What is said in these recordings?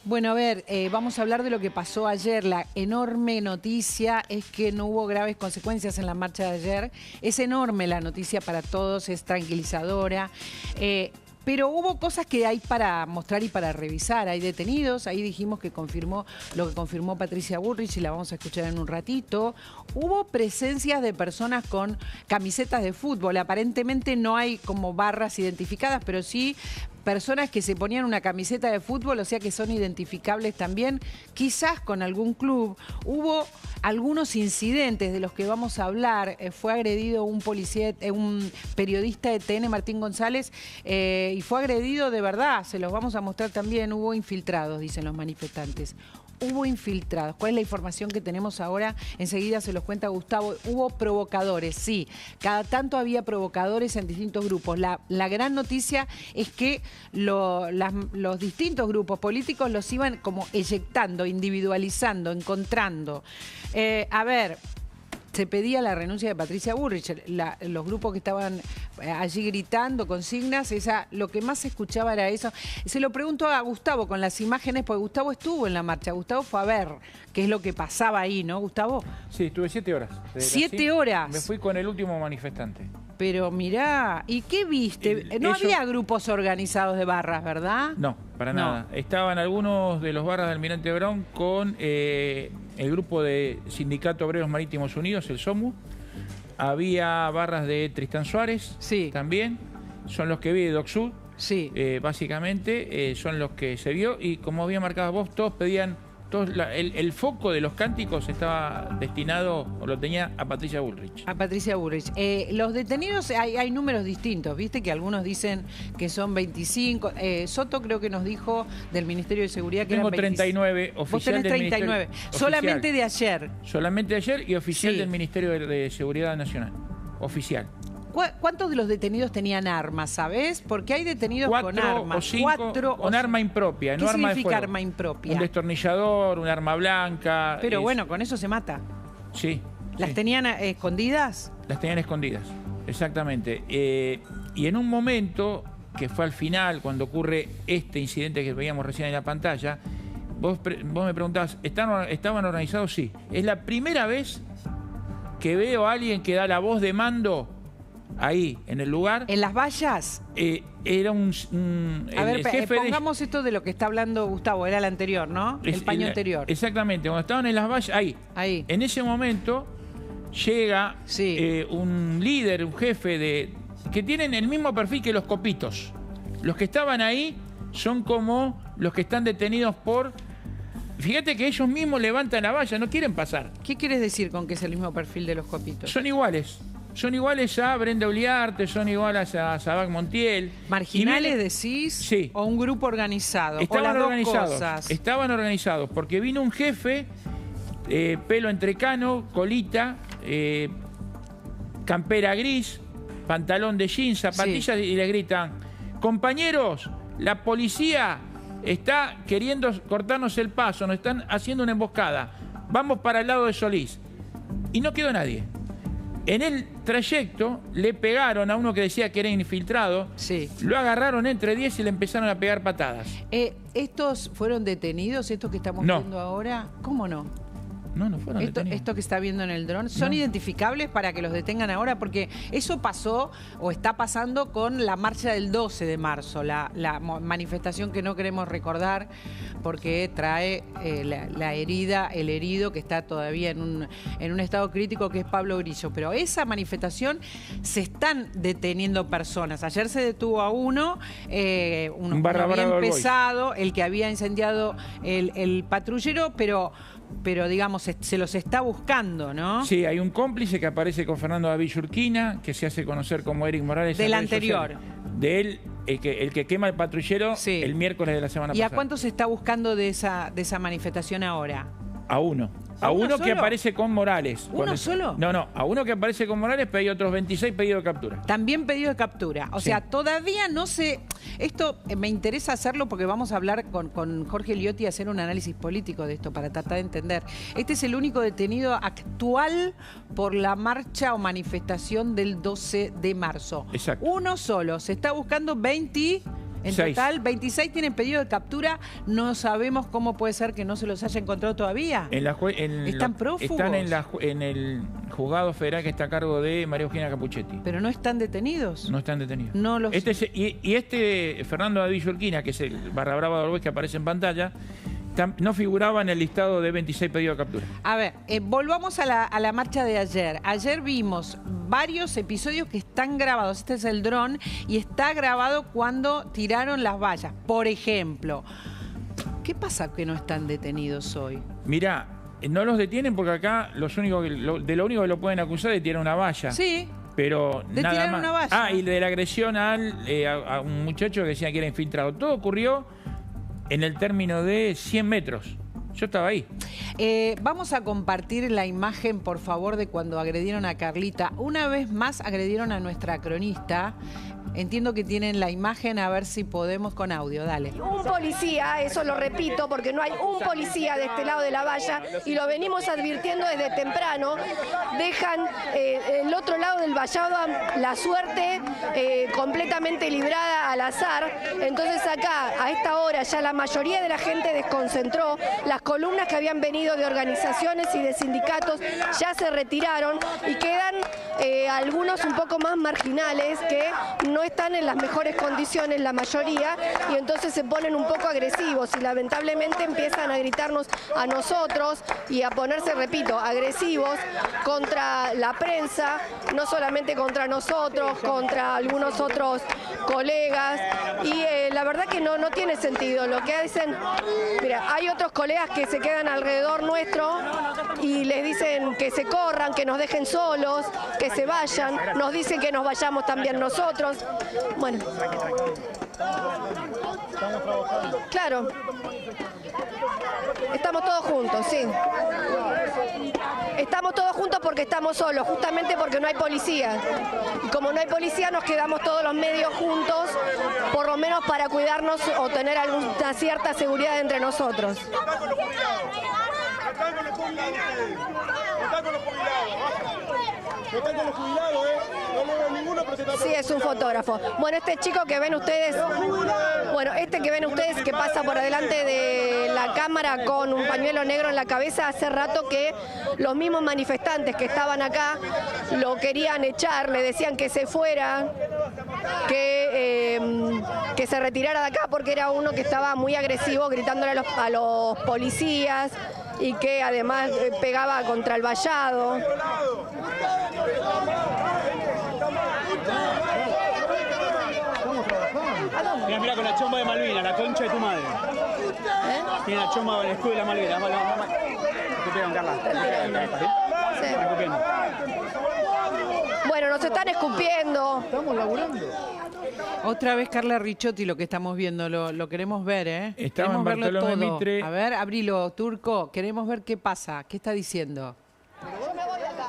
Bueno, a ver, vamos a hablar de lo que pasó ayer. La enorme noticia es que no hubo graves consecuencias en la marcha de ayer. Es enorme la noticia para todos, es tranquilizadora. Pero hubo cosas que hay para mostrar y para revisar. Hay detenidos, ahí dijimos que confirmó lo que confirmó Patricia Bullrich y la vamos a escuchar en un ratito. Hubo presencias de personas con camisetas de fútbol. Aparentemente no hay como barras identificadas, pero sí personas que se ponían una camiseta de fútbol, o sea que son identificables también, quizás con algún club. Hubo algunos incidentes de los que vamos a hablar. Fue agredido un periodista de TN, Martín González, y fue agredido de verdad, se los vamos a mostrar también. Hubo infiltrados, dicen los manifestantes. Hubo infiltrados. ¿Cuál es la información que tenemos ahora? Enseguida se los cuenta Gustavo. Hubo provocadores, sí. Cada tanto había provocadores en distintos grupos. La gran noticia es que los distintos grupos políticos los iban como eyectando, individualizando, encontrando. A ver, se pedía la renuncia de Patricia Bullrich. Los grupos que estaban allí gritando consignas, lo que más se escuchaba era eso. Se lo pregunto a Gustavo con las imágenes, porque Gustavo estuvo en la marcha. Gustavo fue a ver qué es lo que pasaba ahí, ¿no, Gustavo? Sí, estuve 7 horas. ¿7 horas? Me fui con el último manifestante. Pero mirá, ¿y qué viste? No había grupos organizados de barras, ¿verdad? No, para nada. Estaban algunos de los barras de Almirante Brown con el grupo de Sindicato Obreros Marítimos Unidos, el SOMU. Había barras de Tristán Suárez, sí, también. Son los que vi de DocSud, sí. Básicamente son los que se vio. Y como había marcado vos, todos pedían... El foco de los cánticos estaba destinado, o lo tenía, a Patricia Bullrich. A Patricia Bullrich. Los detenidos, hay números distintos, ¿viste? Que algunos dicen que son 25. Soto creo que nos dijo del Ministerio de Seguridad que Tengo eran 39, oficial. Vos tenés 39. Solamente de ayer. Solamente de ayer y oficial, sí, del Ministerio de Seguridad Nacional. Oficial. ¿Cuántos de los detenidos tenían armas, sabés? Porque hay detenidos con armas. O 5 con arma impropia, no arma de fuego. ¿Qué significa arma impropia? Un destornillador, un arma blanca. Pero bueno, con eso se mata. Sí. ¿Las tenían escondidas? Las tenían escondidas, exactamente. Y en un momento, que fue al final, cuando ocurre este incidente que veíamos recién en la pantalla, vos me preguntabas, ¿estaban organizados? Sí. Es la primera vez que veo a alguien que da la voz de mando ahí, en el lugar. ¿En las vallas? Era a ver, pongamos esto de lo que está hablando Gustavo, era el anterior, ¿no? El paño anterior. Exactamente, cuando estaban en las vallas, ahí. En ese momento llega, sí, un líder, un jefe que tienen el mismo perfil que los copitos. Los que estaban ahí son como los que están detenidos por... Fíjate que ellos mismos levantan la valla, no quieren pasar. ¿Qué quieres decir con que es el mismo perfil de los copitos? Son iguales. Son iguales a Brenda Uliarte, son iguales a Sabac Montiel. ¿Marginales decís? Sí. ¿O un grupo organizado? Estaban organizados. Dos cosas. Estaban organizados porque vino un jefe, pelo entrecano, colita, campera gris, pantalón de jeans, zapatillas, sí, y le gritan: compañeros, la policía está queriendo cortarnos el paso, nos están haciendo una emboscada. Vamos para el lado de Solís. Y no quedó nadie. En el trayecto le pegaron a uno que decía que era infiltrado, sí, lo agarraron entre 10 y le empezaron a pegar patadas. ¿Estos fueron detenidos, estos que estamos viendo ahora? ¿Cómo no? No fueron detenidos. Esto que está viendo en el dron, ¿son identificables para que los detengan ahora? Porque eso pasó o está pasando con la marcha del 12 de marzo, la manifestación que no queremos recordar porque trae la herida, el herido que está todavía en un estado crítico, que es Pablo Grillo. Pero esa manifestación se están deteniendo personas. Ayer se detuvo a uno había empezado, el que había incendiado el patrullero, pero digamos, se los está buscando, ¿no? Sí, hay un cómplice que aparece con Fernando David Urquina, que se hace conocer como Eric Morales. Del anterior. De él, el que quema el patrullero, sí, el miércoles de la semana pasada. ¿Y a cuánto se está buscando de esa manifestación ahora? A uno. A uno que aparece con Morales. ¿Uno solo? No, a uno que aparece con Morales, pero hay otros 26 pedidos de captura. También pedido de captura. O sea, todavía no se... Esto me interesa hacerlo porque vamos a hablar con Jorge Liotti y hacer un análisis político de esto para tratar de entender. Este es el único detenido actual por la marcha o manifestación del 12 de marzo. Exacto. Uno solo. Se está buscando 20... En 6. total, 26 tienen pedido de captura. No sabemos cómo puede ser que no se los haya encontrado todavía. Están prófugos. Están en el juzgado federal que está a cargo de María Eugenia Capuchetti. Pero no están detenidos. No están detenidos. No los... Este Fernando David Urquina, que es el barra brava de Orbeez que aparece en pantalla, no figuraba en el listado de 26 pedidos de captura. A ver, volvamos a la marcha de ayer. Ayer vimos varios episodios que están grabados. Este es el dron y está grabado cuando tiraron las vallas. Por ejemplo, ¿qué pasa que no están detenidos hoy? Mirá, no los detienen porque acá lo único que lo pueden acusar es de tirar una valla. Sí. Pero de nada tirar más. Una valla. Y de la agresión a un muchacho que decía que era infiltrado. Todo ocurrió en el término de 100 metros. Yo estaba ahí. Vamos a compartir la imagen, por favor, de cuando agredieron a Carlita. Una vez más agredieron a nuestra cronista. Entiendo que tienen la imagen, a ver si podemos con audio. Dale. Un policía, eso lo repito, porque no hay un policía de este lado de la valla y lo venimos advirtiendo desde temprano. Dejan el otro lado del vallado la suerte completamente librada al azar. Entonces acá, a esta hora, ya la mayoría de la gente desconcentró. Las columnas que habían venido de organizaciones y de sindicatos ya se retiraron y quedan algunos un poco más marginales que no están en las mejores condiciones, la mayoría, y entonces se ponen un poco agresivos y lamentablemente empiezan a gritarnos a nosotros y a ponerse, repito, agresivos contra la prensa, no solamente contra nosotros, contra algunos otros colegas, y la verdad que no tiene sentido lo que dicen. Mira, hay otros colegas que se quedan alrededor nuestro y les dicen que se corran, que nos dejen solos, que se vayan, nos dicen que nos vayamos también nosotros. Bueno, claro, estamos todos juntos, sí. Estamos todos juntos porque estamos solos, justamente porque no hay policía. Y como no hay policía, nos quedamos todos los medios juntos, por lo menos para cuidarnos o tener alguna cierta seguridad entre nosotros. Sí, es un fotógrafo. Bueno, este chico que ven ustedes, que pasa por adelante de la cámara con un pañuelo negro en la cabeza, hace rato que los mismos manifestantes que estaban acá lo querían echar, le decían que se fuera, que se retirara de acá porque era uno que estaba muy agresivo, gritándole a los policías y que además pegaba contra el vallado. Mira con la chomba de Malvina, la concha de tu madre. Tiene la chomba del escudo de la Malvina. Te pegan, Carla. Sí. Bueno, nos están escupiendo. Estamos laburando. Otra vez Carla Ricciotti, lo que estamos viendo, lo queremos ver, ¿eh? Estaba Queremos en verlo Bartolomé todo. Mitre. A ver, abrilo, Turco, queremos ver qué pasa, qué está diciendo. Yo me voy de acá.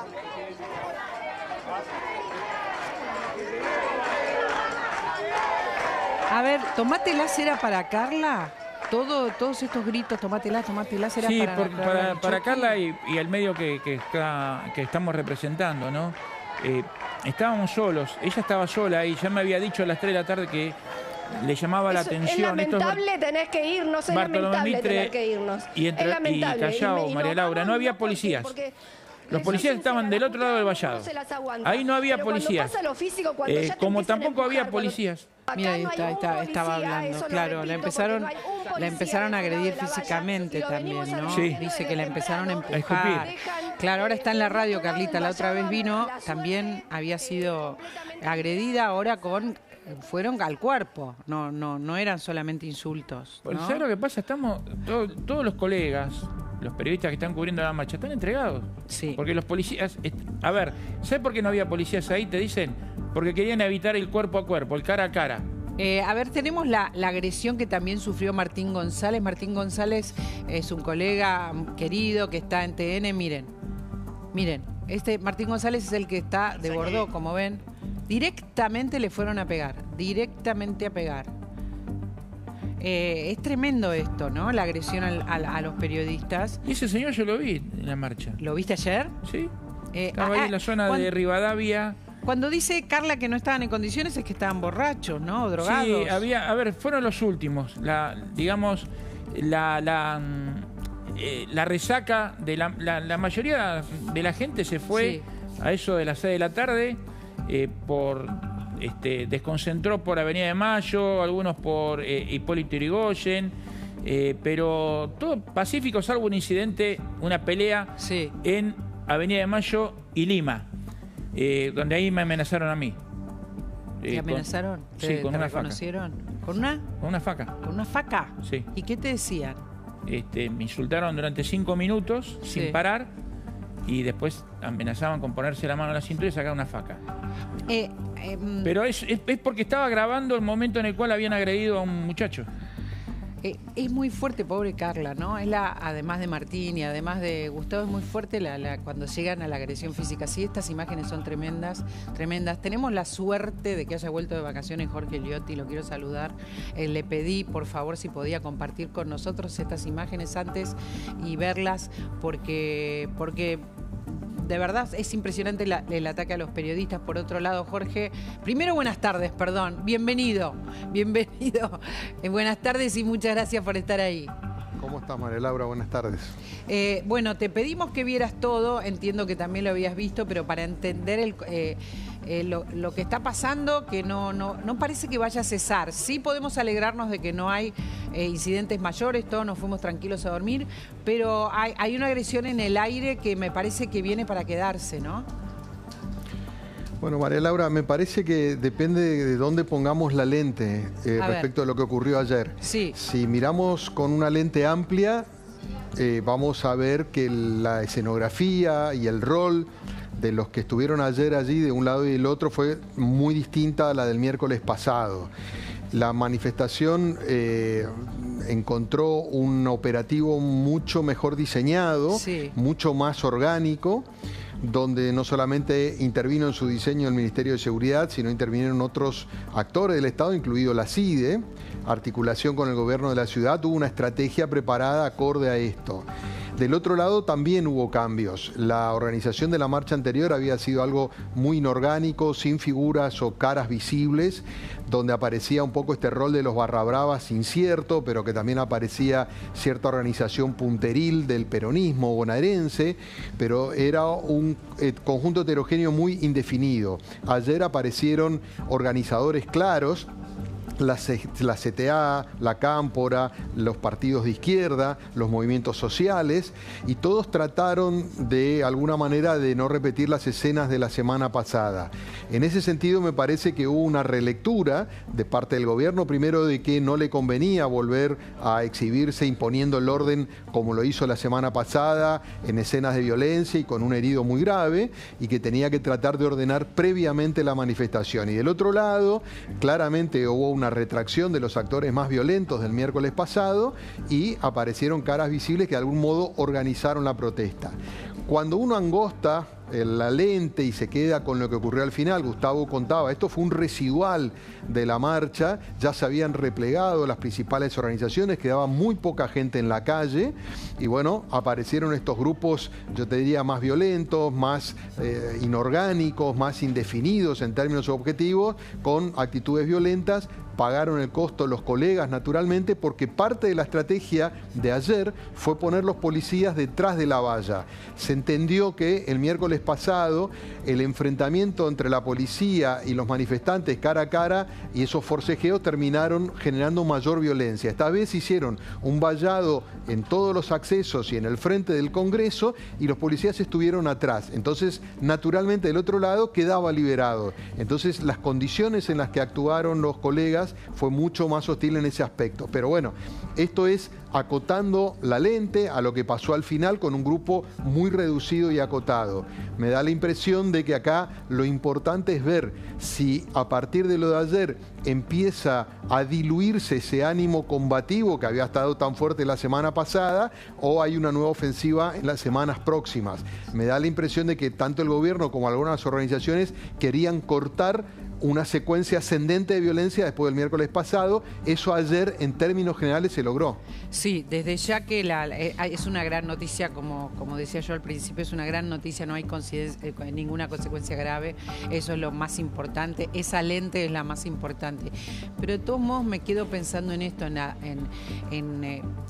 A ver, tomátela era para Carla. Todos estos gritos, tomátela será Sí, para Carla y el medio que estamos representando, ¿no? Estábamos solos, ella estaba sola y ya me había dicho a las 3 de la tarde que le llamaba la atención. Es lamentable tener que irnos, es lamentable tener que irnos. Y Callao, María Laura, no había policías. Los policías estaban del otro lado del vallado. Ahí no había policías. Como tampoco había policías. Mira, ahí estaba hablando, claro, la empezaron a agredir físicamente también, ¿no? Sí. Dice que la empezaron a empujar. Claro, ahora está en la radio, Carlita, la otra vez vino, también había sido agredida, ahora fueron al cuerpo, no eran solamente insultos, ¿no? ¿Sabes lo que pasa? Estamos, todos los colegas, los periodistas que están cubriendo la marcha, están entregados. Sí. Porque los policías... A ver, ¿sabes por qué no había policías ahí? Te dicen, porque querían evitar el cuerpo a cuerpo, el cara a cara. A ver, tenemos la agresión que también sufrió Martín González. Martín González es un colega querido que está en TN. Miren, Martín González es el que está de Bordeaux, como ven. Directamente le fueron a pegar, Es tremendo esto, ¿no? La agresión a los periodistas. Y ese señor yo lo vi en la marcha. ¿Lo viste ayer? Sí. Estaba ahí en la zona de Rivadavia, Cuando dice Carla que no estaban en condiciones es que estaban borrachos, ¿no? Drogados. Sí, había, a ver, fueron los últimos. Digamos, la resaca de la mayoría de la gente se fue a eso de las 6 de la tarde desconcentró por Avenida de Mayo, algunos por Hipólito Yrigoyen, pero todo pacífico, salvo un incidente, una pelea en Avenida de Mayo y Lima, donde ahí me amenazaron a mí. ¿Te amenazaron? Sí, con una reconocieron? ¿Con una? Con una faca. ¿Con una faca? Sí. ¿Y qué te decían? Me insultaron durante 5 minutos sin parar y después amenazaban con ponerse la mano en la cintura y sacar una faca. Pero es porque estaba grabando el momento en el cual habían agredido a un muchacho. Es muy fuerte, pobre Carla, ¿no? Además de Martín y además de Gustavo, es muy fuerte cuando llegan a la agresión física. Sí, estas imágenes son tremendas, tremendas. Tenemos la suerte de que haya vuelto de vacaciones Jorge Liotti, lo quiero saludar. Le pedí, por favor, si podía compartir con nosotros estas imágenes antes y verlas, porque de verdad es impresionante el ataque a los periodistas. Por otro lado, Jorge, primero buenas tardes, perdón, bienvenido. Buenas tardes y muchas gracias por estar ahí. ¿Cómo estás, María Laura? Buenas tardes. Bueno, te pedimos que vieras todo, entiendo que también lo habías visto, pero para entender lo que está pasando, que no parece que vaya a cesar. Sí podemos alegrarnos de que no hay incidentes mayores, todos nos fuimos tranquilos a dormir, pero hay una agresión en el aire que me parece que viene para quedarse, ¿no? Bueno, María Laura, me parece que depende de dónde pongamos la lente respecto a lo que ocurrió ayer. Sí. Si miramos con una lente amplia, vamos a ver que la escenografía y el rol de los que estuvieron ayer allí de un lado y del otro fue muy distinta a la del miércoles pasado. La manifestación encontró un operativo mucho mejor diseñado, mucho más orgánico, donde no solamente intervino en su diseño el Ministerio de Seguridad, sino intervinieron otros actores del Estado, incluido la CIDE, articulación con el gobierno de la ciudad, tuvo una estrategia preparada acorde a esto. Del otro lado también hubo cambios. La organización de la marcha anterior había sido algo muy inorgánico, sin figuras o caras visibles, donde aparecía un poco este rol de los barrabravas incierto, pero que también aparecía cierta organización punteril del peronismo bonaerense, pero era un conjunto heterogéneo muy indefinido. Ayer aparecieron organizadores claros, la CTA, la Cámpora, los partidos de izquierda, los movimientos sociales, y todos trataron de alguna manera de no repetir las escenas de la semana pasada. En ese sentido me parece que hubo una relectura de parte del gobierno, primero de que no le convenía volver a exhibirse imponiendo el orden como lo hizo la semana pasada, en escenas de violencia y con un herido muy grave, y que tenía que tratar de ordenar previamente la manifestación. Y del otro lado, claramente hubo una retracción de los actores más violentos del miércoles pasado y aparecieron caras visibles que de algún modo organizaron la protesta. Cuando uno angosta la lente y se queda con lo que ocurrió al final, Gustavo contaba, esto fue un residual de la marcha, ya se habían replegado las principales organizaciones, quedaba muy poca gente en la calle y bueno, aparecieron estos grupos, yo te diría, más violentos, más inorgánicos, más indefinidos en términos objetivos, con actitudes violentas. Pagaron el costo los colegas, naturalmente, porque parte de la estrategia de ayer fue poner los policías detrás de la valla. Se entendió que el miércoles pasado el enfrentamiento entre la policía y los manifestantes cara a cara y esos forcejeos terminaron generando mayor violencia. Esta vez hicieron un vallado en todos los accesos y en el frente del Congreso y los policías estuvieron atrás. Entonces, naturalmente, del otro lado quedaba liberado. Entonces, las condiciones en las que actuaron los colegas fue mucho más hostil en ese aspecto. Pero bueno, esto es acotando la lente a lo que pasó al final con un grupo muy reducido y acotado. Me da la impresión de que acá lo importante es ver si a partir de lo de ayer empieza a diluirse ese ánimo combativo que había estado tan fuerte la semana pasada o hay una nueva ofensiva en las semanas próximas. Me da la impresión de que tanto el gobierno como algunas organizaciones querían cortar una secuencia ascendente de violencia después del miércoles pasado. Eso ayer, en términos generales, se logró. Sí, desde ya que es una gran noticia, como decía yo al principio, es una gran noticia, no hay ninguna consecuencia grave, eso es lo más importante, esa lente es la más importante. Pero de todos modos me quedo pensando en esto,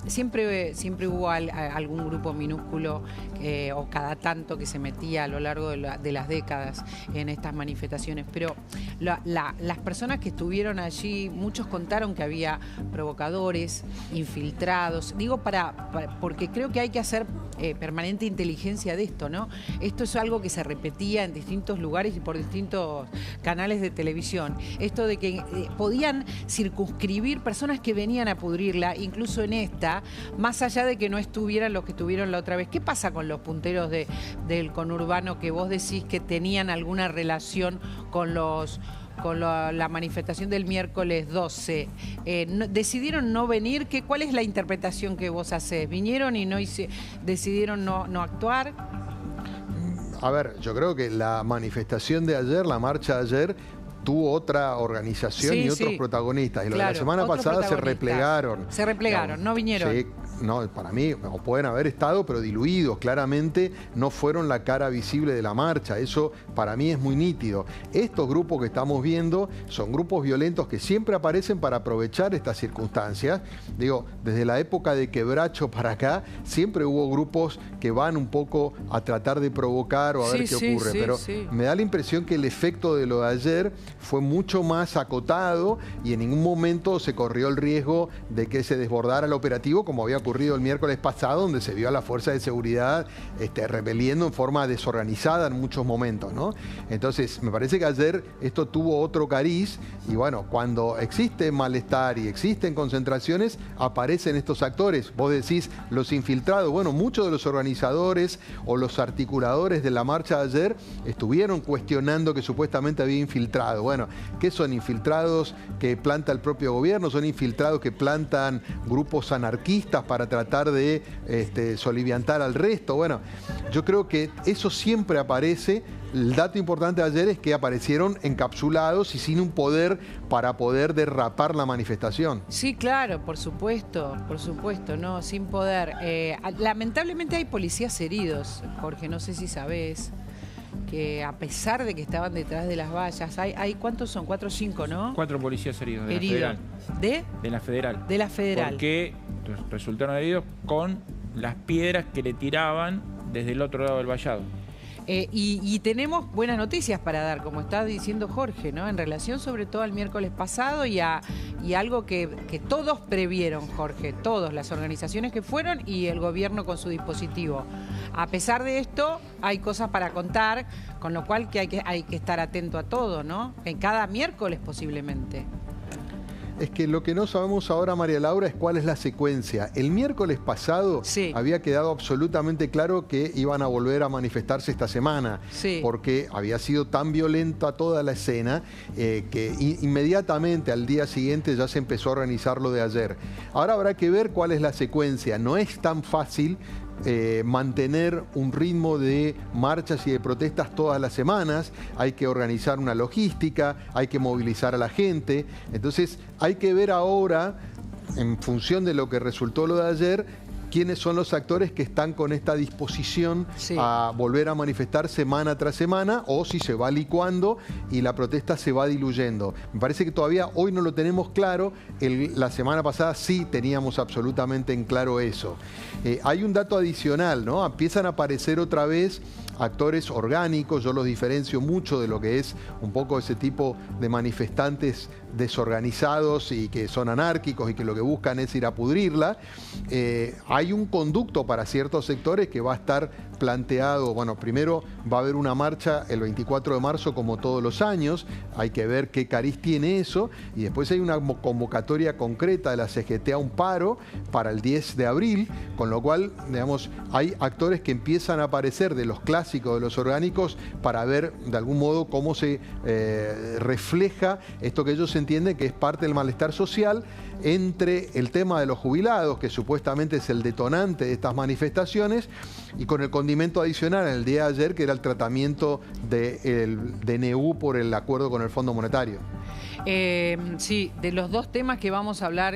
siempre hubo algún grupo minúsculo o cada tanto que se metía a lo largo de las décadas en estas manifestaciones, pero las personas que estuvieron allí, muchos contaron que había provocadores, infiltrados, digo porque creo que hay que hacer permanente inteligencia de esto, ¿no? Esto es algo que se repetía en distintos lugares y por distintos canales de televisión, esto de que podían circunscribir personas que venían a pudrirla, incluso en esta, más allá de que no estuvieran los que estuvieron la otra vez. ¿Qué pasa con los punteros del conurbano que vos decís que tenían alguna relación con la manifestación del miércoles 12? ¿Decidieron no venir? ¿Cuál es la interpretación que vos hacés? ¿Vinieron y decidieron no actuar? A ver, yo creo que la manifestación de ayer, la marcha de ayer, tuvo otra organización y otros protagonistas. Y lo de la semana pasada se replegaron. Se replegaron, no vinieron. Sí, no, para mí, o pueden haber estado, pero diluidos. Claramente no fueron la cara visible de la marcha. Eso para mí es muy nítido. Estos grupos que estamos viendo son grupos violentos que siempre aparecen para aprovechar estas circunstancias. Digo, desde la época de Quebracho para acá, siempre hubo grupos que van un poco a tratar de provocar o a ver qué ocurre. Pero me da la impresión que el efecto de lo de ayer fue mucho más acotado y en ningún momento se corrió el riesgo de que se desbordara el operativo como había ocurrido el miércoles pasado, donde se vio a la fuerza de seguridad rebeliendo en forma desorganizada en muchos momentos, ¿no? Entonces, me parece que ayer esto tuvo otro cariz y bueno, cuando existe malestar y existen concentraciones, aparecen estos actores. Vos decís, los infiltrados. Bueno, muchos de los organizadores o los articuladores de la marcha de ayer estuvieron cuestionando que supuestamente había infiltrado. Bueno, ¿qué son infiltrados que planta el propio gobierno? ¿Son infiltrados que plantan grupos anarquistas para tratar de soliviantar al resto? Bueno, yo creo que eso siempre aparece. El dato importante de ayer es que aparecieron encapsulados y sin un poder para poder derrapar la manifestación. Sí, claro, por supuesto, no, sin poder. Lamentablemente hay policías heridos, Jorge, no sé si sabés, que a pesar de que estaban detrás de las vallas, hay ¿cuántos son? 4 o 5, ¿no? 4 policías heridos de la Federal. De la Federal. De la Federal. Porque resultaron heridos con las piedras que le tiraban desde el otro lado del vallado. Y tenemos buenas noticias para dar, como está diciendo Jorge, ¿no? En relación sobre todo al miércoles pasado y algo que todos previeron, Jorge, todas las organizaciones que fueron y el gobierno con su dispositivo. A pesar de esto, hay cosas para contar, con lo cual hay que estar atento a todo, ¿no? En cada miércoles posiblemente. Es que lo que no sabemos ahora, María Laura, es cuál es la secuencia. El miércoles pasado había quedado absolutamente claro que iban a volver a manifestarse esta semana, porque había sido tan violenta toda la escena que inmediatamente al día siguiente ya se empezó a organizar lo de ayer. Ahora habrá que ver cuál es la secuencia. No es tan fácil mantener un ritmo de marchas y de protestas todas las semanas. Hay que organizar una logística, hay que movilizar a la gente. Entonces hay que ver ahora, en función de lo que resultó lo de ayer, quiénes son los actores que están con esta disposición a volver a manifestar semana tras semana, o si se va licuando y la protesta se va diluyendo. Me parece que todavía hoy no lo tenemos claro. La semana pasada sí teníamos absolutamente en claro eso. Hay un dato adicional, ¿no? Empiezan a aparecer otra vez actores orgánicos. Yo los diferencio mucho de lo que es un poco ese tipo de manifestantes desorganizados y que son anárquicos y que lo que buscan es ir a pudrirla. Hay un conducto para ciertos sectores que va a estar planteado. Bueno, primero va a haber una marcha el 24 de marzo como todos los años. Hay que ver qué cariz tiene eso. Y después hay una convocatoria concreta de la CGT a un paro para el 10 de abril, con lo cual, digamos, hay actores que empiezan a aparecer de los clásicos, de los orgánicos, para ver de algún modo cómo se refleja esto que ellos entienden que es parte del malestar social. entre el tema de los jubilados, que supuestamente es el detonante de estas manifestaciones, y con el condimento adicional en el día de ayer, que era el tratamiento del DNU por el acuerdo con el Fondo Monetario. Sí, de los dos temas que vamos a hablar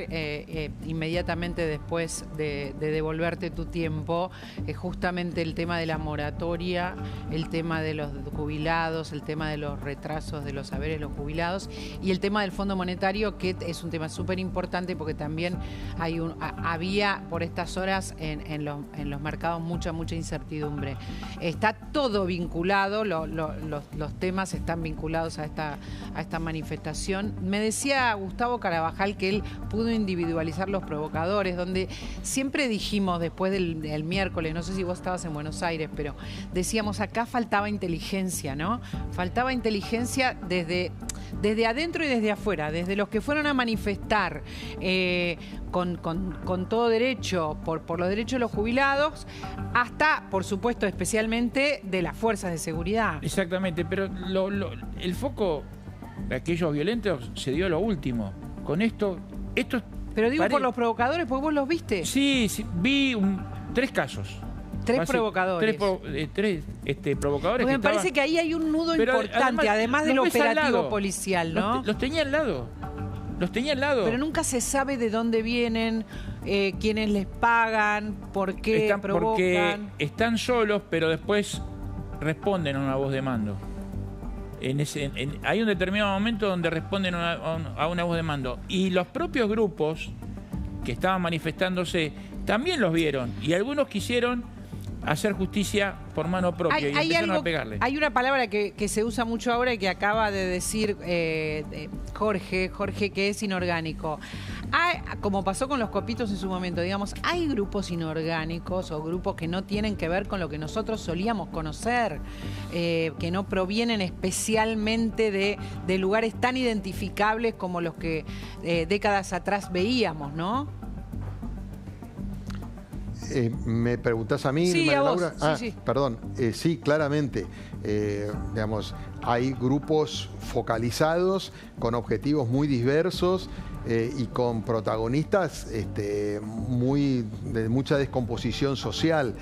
inmediatamente después de devolverte tu tiempo, justamente el tema de la moratoria, el tema de los jubilados, el tema de los retrasos de los saberes de los jubilados y el tema del Fondo Monetario, que es un tema súper importante porque también había por estas horas en los mercados mucha incertidumbre. Está todo vinculado, los temas están vinculados a esta manifestación. Me decía Gustavo Carabajal que él pudo individualizar los provocadores, donde siempre dijimos después del miércoles, no sé si vos estabas en Buenos Aires, pero decíamos acá faltaba inteligencia, ¿no? Faltaba inteligencia desde adentro y desde afuera, desde los que fueron a manifestar con todo derecho por los derechos de los jubilados, hasta, por supuesto, especialmente de las fuerzas de seguridad. Exactamente, pero el foco de aquellos violentos se dio lo último. Con esto pero digo por los provocadores, porque vos los viste. Sí, vi 3 casos. Tres provocadores. Tres provocadores. Porque me parece que ahí hay un nudo importante, además del operativo policial, ¿no? Los tenía al lado. Pero nunca se sabe de dónde vienen, quiénes les pagan, por qué provocan. Porque están solos, pero después responden a una voz de mando. Hay un determinado momento donde responden a una voz de mando. Y los propios grupos que estaban manifestándose también los vieron. Y algunos quisieron hacer justicia por mano propia y empezaron a pegarle. Hay una palabra que se usa mucho ahora y que acaba de decir Jorge, que es inorgánico. Como pasó con los copitos en su momento, digamos, hay grupos inorgánicos o grupos que no tienen que ver con lo que nosotros solíamos conocer, que no provienen especialmente de lugares tan identificables como los que décadas atrás veíamos, ¿no? ¿Me preguntás a mí, sí, María a vos. Laura? Sí. Perdón. Sí, claramente. Digamos, hay grupos focalizados con objetivos muy diversos y con protagonistas de mucha descomposición social.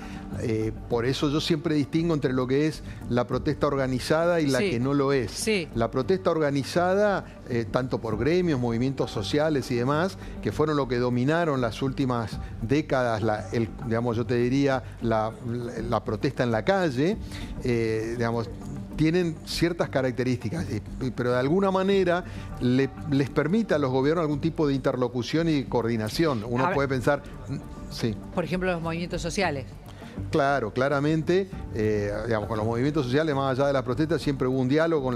Por eso yo siempre distingo entre lo que es la protesta organizada y la que no lo es. Sí. La protesta organizada, tanto por gremios, movimientos sociales y demás, que fueron lo que dominaron las últimas décadas, digamos, yo te diría, la protesta en la calle, digamos, tienen ciertas características, pero de alguna manera les permite a los gobiernos algún tipo de interlocución y coordinación. Uno puede pensar, sí. Por ejemplo, los movimientos sociales. Claro, claramente, digamos, con los movimientos sociales, más allá de las protestas, siempre hubo un diálogo,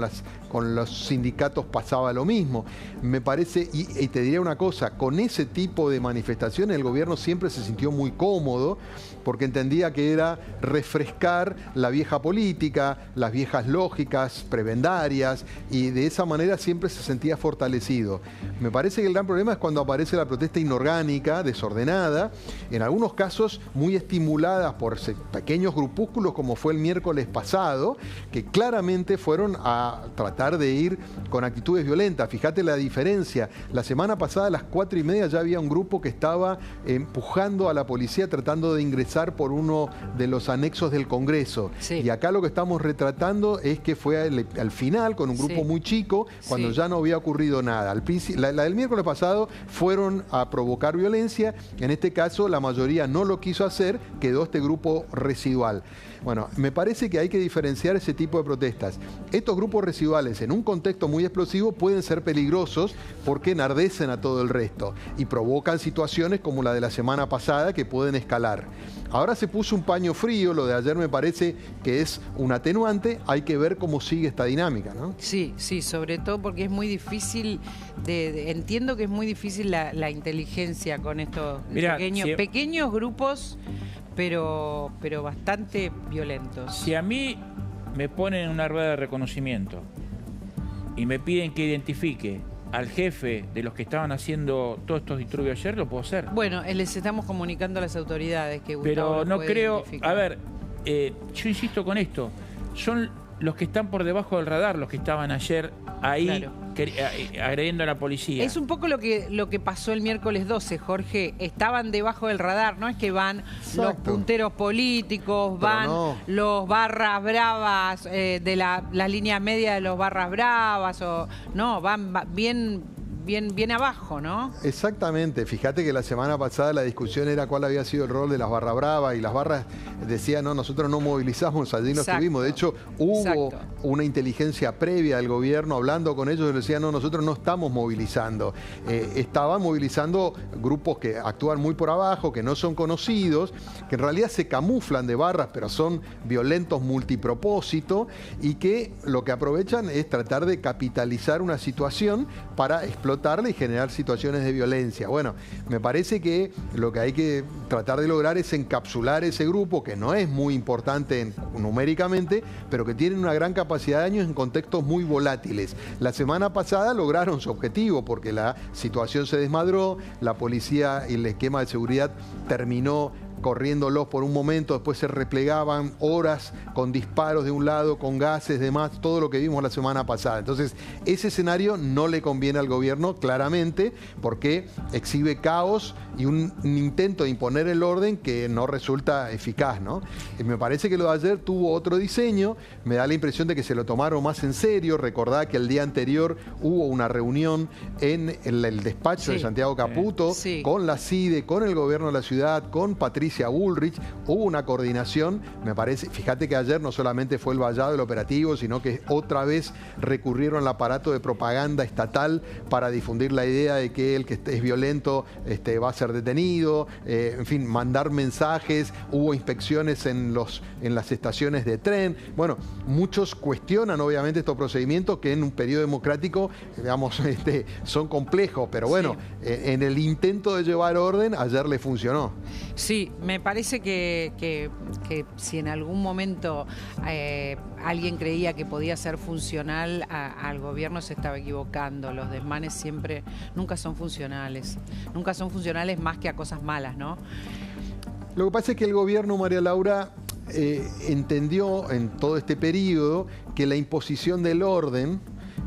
con los sindicatos pasaba lo mismo. Me parece, y te diría una cosa, con ese tipo de manifestaciones el gobierno siempre se sintió muy cómodo, porque entendía que era refrescar la vieja política, las viejas lógicas prebendarias, y de esa manera siempre se sentía fortalecido. Me parece que el gran problema es cuando aparece la protesta inorgánica, desordenada, en algunos casos muy estimulada por pequeños grupúsculos, como fue el miércoles pasado, que claramente fueron a tratar de ir con actitudes violentas. Fíjate la diferencia. La semana pasada a las 4:30 ya había un grupo que estaba empujando a la policía tratando de ingresar por uno de los anexos del Congreso. Sí. Y acá lo que estamos retratando es que fue al final, con un grupo muy chico, cuando ya no había ocurrido nada. La del miércoles pasado fueron a provocar violencia. En este caso, la mayoría no lo quiso hacer, quedó este grupo residual. Bueno, me parece que hay que diferenciar ese tipo de protestas. Estos grupos residuales en un contexto muy explosivo pueden ser peligrosos porque enardecen a todo el resto y provocan situaciones como la de la semana pasada que pueden escalar. Ahora se puso un paño frío, lo de ayer me parece que es un atenuante, hay que ver cómo sigue esta dinámica, ¿no? Sí, sobre todo porque es muy difícil, entiendo que es muy difícil la inteligencia con estos pequeños grupos, pero bastante violentos. Si a mí me ponen en una rueda de reconocimiento y me piden que identifique al jefe de los que estaban haciendo todos estos disturbios ayer, lo puedo hacer. Bueno, les estamos comunicando a las autoridades que Gustavo pero no creo, identificar. a ver, yo insisto con esto, son los que están por debajo del radar, los que estaban ayer ahí agrediendo a la policía. Es un poco lo que pasó el miércoles 12, Jorge. Estaban debajo del radar, no es que van los punteros políticos, van los barras bravas de las líneas medias de los barras bravas, no, van bien abajo, ¿no? Exactamente. Fíjate que la semana pasada la discusión era cuál había sido el rol de las barras bravas, y las barras decían, no, nosotros no movilizamos, allí no estuvimos. De hecho, hubo una inteligencia previa del gobierno hablando con ellos y decían, no, nosotros no estamos movilizando. Estaban movilizando grupos que actúan muy por abajo, que no son conocidos, que en realidad se camuflan de barras, pero son violentos multipropósito, y que lo que aprovechan es tratar de capitalizar una situación para explotarla y generar situaciones de violencia. Bueno, me parece que lo que hay que tratar de lograr es encapsular ese grupo, que no es muy importante numéricamente, pero que tienen una gran capacidad de daño en contextos muy volátiles. La semana pasada lograron su objetivo, porque la situación se desmadró, la policía y el esquema de seguridad terminó corriéndolos por un momento, después se replegaban horas con disparos de un lado, con gases, demás, todo lo que vimos la semana pasada. Entonces, ese escenario no le conviene al gobierno, claramente, porque exhibe caos y un intento de imponer el orden que no resulta eficaz, ¿no? Me parece que lo de ayer tuvo otro diseño, me da la impresión de que se lo tomaron más en serio. Recordá que el día anterior hubo una reunión en el despacho de Santiago Caputo, con la CIDE, con el gobierno de la ciudad, con Patricia Bullrich, hubo una coordinación, me parece. Fíjate que ayer no solamente fue el vallado del operativo, sino que otra vez recurrieron al aparato de propaganda estatal para difundir la idea de que el que es violento va a ser detenido, en fin, mandar mensajes, hubo inspecciones en las estaciones de tren. Bueno, muchos cuestionan obviamente estos procedimientos que en un periodo democrático, digamos, son complejos, pero bueno, en el intento de llevar orden, ayer le funcionó. Sí, me parece que si en algún momento alguien creía que podía ser funcional al gobierno, se estaba equivocando. Los desmanes nunca son funcionales. Nunca son funcionales más que a cosas malas, ¿no? Lo que pasa es que el gobierno, María Laura, entendió en todo este periodo que la imposición del orden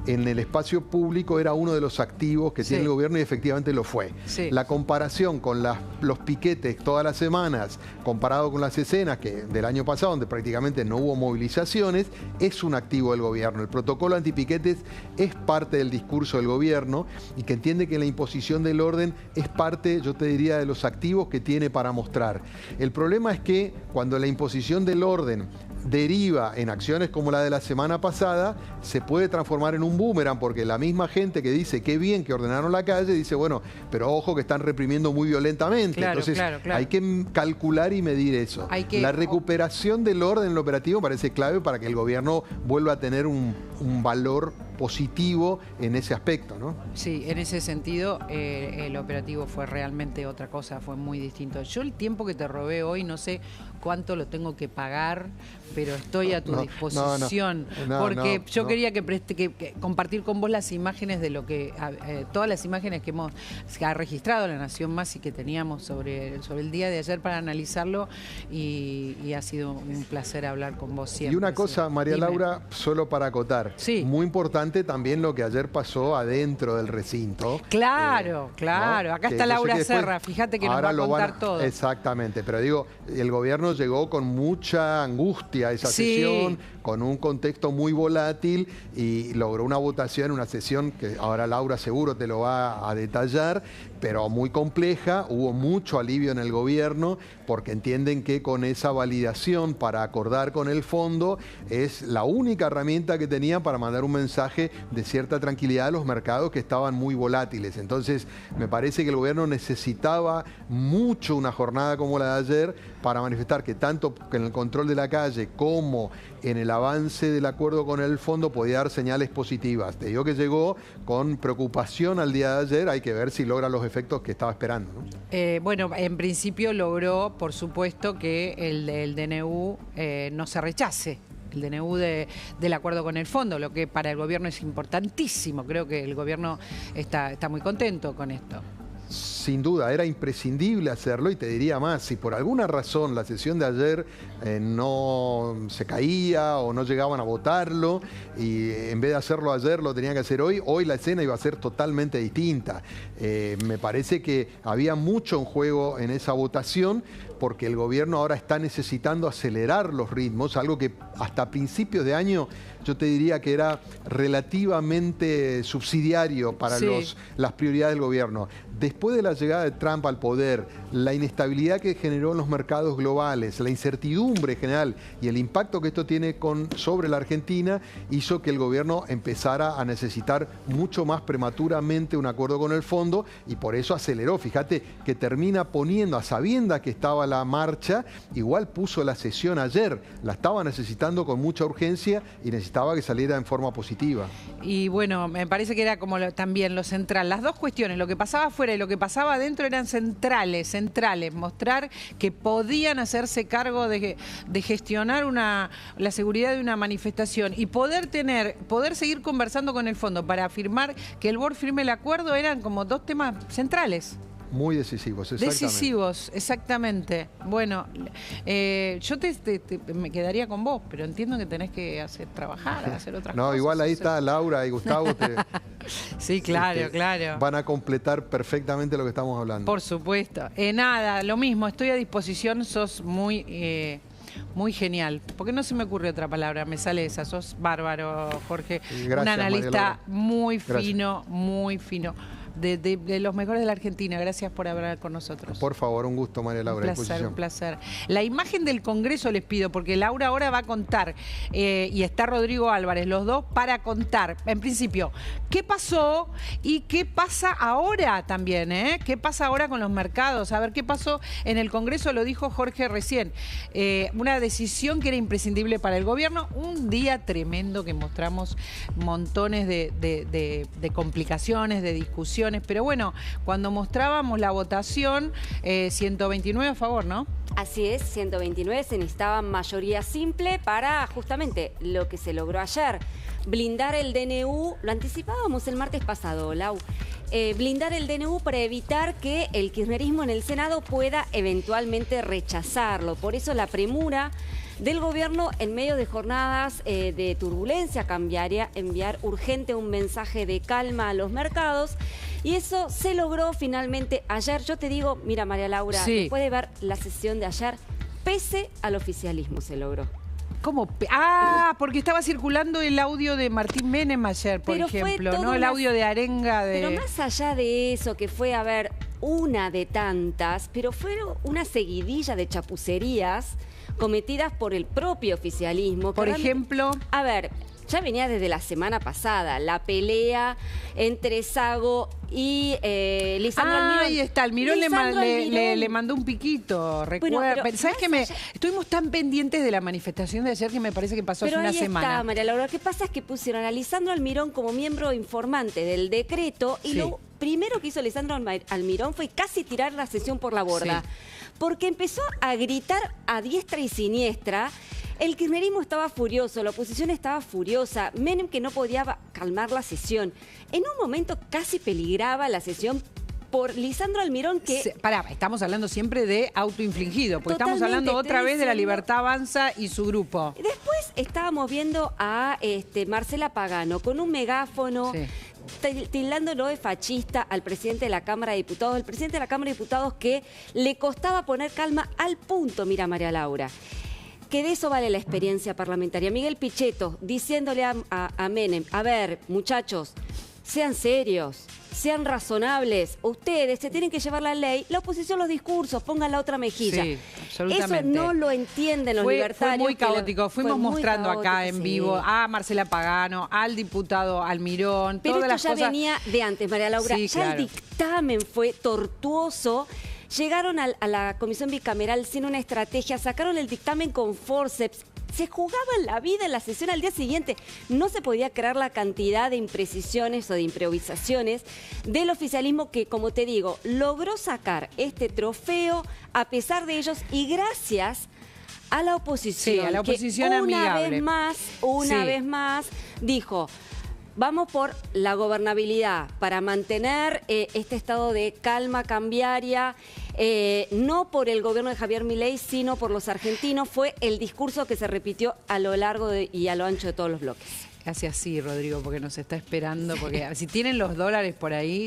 en el espacio público era uno de los activos que tiene el gobierno, y efectivamente lo fue. La comparación con los piquetes todas las semanas, comparado con las escenas del año pasado, donde prácticamente no hubo movilizaciones, es un activo del gobierno. El protocolo antipiquetes es parte del discurso del gobierno, y que entiende que la imposición del orden es parte, yo te diría, de los activos que tiene para mostrar. El problema es que cuando la imposición del orden deriva en acciones como la de la semana pasada, se puede transformar en un boomerang, porque la misma gente que dice qué bien que ordenaron la calle, dice, bueno, pero ojo que están reprimiendo muy violentamente. Entonces hay que calcular y medir eso. La recuperación del orden en lo operativo parece clave para que el gobierno vuelva a tener un valor positivo en ese aspecto, ¿no? Sí, en ese sentido el operativo fue realmente otra cosa, fue muy distinto. Yo el tiempo que te robé hoy, no sé cuánto lo tengo que pagar, pero estoy a tu disposición, porque yo quería que compartir con vos las imágenes de lo que, todas las imágenes que ha registrado La Nación Más y que teníamos sobre el día de ayer para analizarlo, y ha sido un placer hablar con vos siempre. Y una cosa, María Laura, solo para acotar, muy importante también lo que ayer pasó adentro del recinto. Claro, ¿no? Acá está Laura Serra, fíjate que nos va a contar todo. Exactamente, pero digo, el gobierno llegó con mucha angustia a esa sesión, con un contexto muy volátil, y logró una votación, una sesión que ahora Laura seguro te lo va a detallar, pero muy compleja. Hubo mucho alivio en el gobierno, porque entienden que con esa validación para acordar con el fondo es la única herramienta que tenían para mandar un mensaje de cierta tranquilidad a los mercados que estaban muy volátiles. Entonces, me parece que el gobierno necesitaba mucho una jornada como la de ayer para manifestar que tanto en el control de la calle como en el avance del acuerdo con el fondo podía dar señales positivas. Te digo que llegó con preocupación al día de ayer, hay que ver si logra los efectos que estaba esperando, ¿no? Bueno, en principio logró, por supuesto, que el DNU no se rechace. El DNU del acuerdo con el fondo, lo que para el gobierno es importantísimo. Creo que el gobierno está muy contento con esto. sin duda, era imprescindible hacerlo, y te diría más, si por alguna razón la sesión de ayer no se caía o no llegaban a votarlo, y en vez de hacerlo ayer lo tenían que hacer hoy la escena iba a ser totalmente distinta. Me parece que había mucho en juego en esa votación, porque el gobierno ahora está necesitando acelerar los ritmos, algo que hasta principios de año yo te diría que era relativamente subsidiario para las prioridades del gobierno. Después de la llegada de Trump al poder, la inestabilidad que generó en los mercados globales, la incertidumbre general y el impacto que esto tiene sobre la Argentina, hizo que el gobierno empezara a necesitar mucho más prematuramente un acuerdo con el fondo, y por eso aceleró. Fíjate que termina poniendo, a sabiendas que estaba la marcha, igual puso la sesión ayer. La estaba necesitando con mucha urgencia y necesitaba que saliera en forma positiva. Y bueno, me parece que era como también lo central. Las dos cuestiones, lo que pasaba afuera y lo que pasaba adentro, eran centrales. Mostrar que podían hacerse cargo de gestionar la seguridad de una manifestación y poder seguir conversando con el fondo para afirmar que el board firme el acuerdo, eran como dos temas centrales. Muy decisivos, exactamente. Decisivos, exactamente. Bueno, yo me quedaría con vos, pero entiendo que tenés que hacer otras cosas. No, igual ahí está Laura y Gustavo. Sí, claro, claro. Van a completar perfectamente lo que estamos hablando. Por supuesto. Nada, lo mismo, estoy a disposición, sos muy genial. Porque no se me ocurre otra palabra, me sale esa. Sos bárbaro, Jorge. Gracias, un analista muy fino, muy fino. De los mejores de la Argentina. Gracias por hablar con nosotros. Por favor, un gusto, María Laura. Un placer. La imagen del Congreso les pido, porque Laura ahora va a contar, y está Rodrigo Álvarez, los dos, para contar, en principio, qué pasó y qué pasa ahora también, qué pasa ahora con los mercados. A ver, qué pasó en el Congreso, lo dijo Jorge recién. Una decisión que era imprescindible para el gobierno. Un día tremendo que mostramos montones de complicaciones, de discusiones. Pero bueno, cuando mostrábamos la votación, 129 a favor, ¿no? Así es, 129, se necesitaba mayoría simple para justamente lo que se logró ayer. Blindar el DNU, lo anticipábamos el martes pasado, Lau. Blindar el DNU para evitar que el kirchnerismo en el Senado pueda eventualmente rechazarlo. Por eso la premura del gobierno en medio de jornadas de turbulencia cambiaria, enviar urgente un mensaje de calma a los mercados, y eso se logró finalmente ayer. Yo te digo, mira, María Laura, después de ver la sesión de ayer, pese al oficialismo se logró. ¿Cómo? Porque estaba circulando el audio de Martín Menem ayer, por ejemplo, ¿no? El audio de Arenga de... Pero más allá de eso, que fue, a ver, una de tantas, pero fue una seguidilla de chapucerías cometidas por el propio oficialismo. Por ejemplo... A ver, ya venía desde la semana pasada la pelea entre Sago y Lisandro Almirón. Ahí está, Almirón le mandó un piquito, recuerda. Bueno, ¿sabes qué? Estuvimos tan pendientes de la manifestación de ayer que me parece que pasó hace una semana. Está, María Laura. Lo que pasa es que pusieron a Lisandro Almirón como miembro informante del decreto, y lo primero que hizo Lisandro Almirón fue casi tirar la sesión por la borda. Porque empezó a gritar a diestra y siniestra. El kirchnerismo estaba furioso, la oposición estaba furiosa, Menem que no podía calmar la sesión. En un momento casi peligraba la sesión por Lisandro Almirón que... Estamos hablando siempre de autoinfligido, porque estamos hablando otra vez de La Libertad Avanza y su grupo. Después estábamos viendo a Marcela Pagano con un megáfono... tildándolo de fascista al presidente de la Cámara de Diputados, el presidente de la Cámara de Diputados que le costaba poner calma al punto, mira, María Laura, que de eso vale la experiencia parlamentaria. Miguel Pichetto diciéndole a Menem, a ver, muchachos, sean serios, sean razonables, ustedes se tienen que llevar la ley, la oposición los discursos, pongan la otra mejilla. Sí, absolutamente. Eso no lo entienden los libertarios. Fue muy caótico, fuimos mostrando acá en vivo a Marcela Pagano, al diputado Almirón, pero todas esto las ya cosas... venía de antes, María Laura, el dictamen fue tortuoso. Llegaron a la comisión bicameral sin una estrategia, sacaron el dictamen con forceps, se jugaban la vida en la sesión al día siguiente. No se podía creer la cantidad de imprecisiones o de improvisaciones del oficialismo que, como te digo, logró sacar este trofeo a pesar de ellos y gracias a la oposición. Sí, a la oposición que amigable. Una vez más, dijo... Vamos por la gobernabilidad, para mantener este estado de calma cambiaria, no por el gobierno de Javier Milei, sino por los argentinos. Fue el discurso que se repitió a lo largo y a lo ancho de todos los bloques. Hace así, Rodrigo, porque nos está esperando, porque si tienen los dólares por ahí...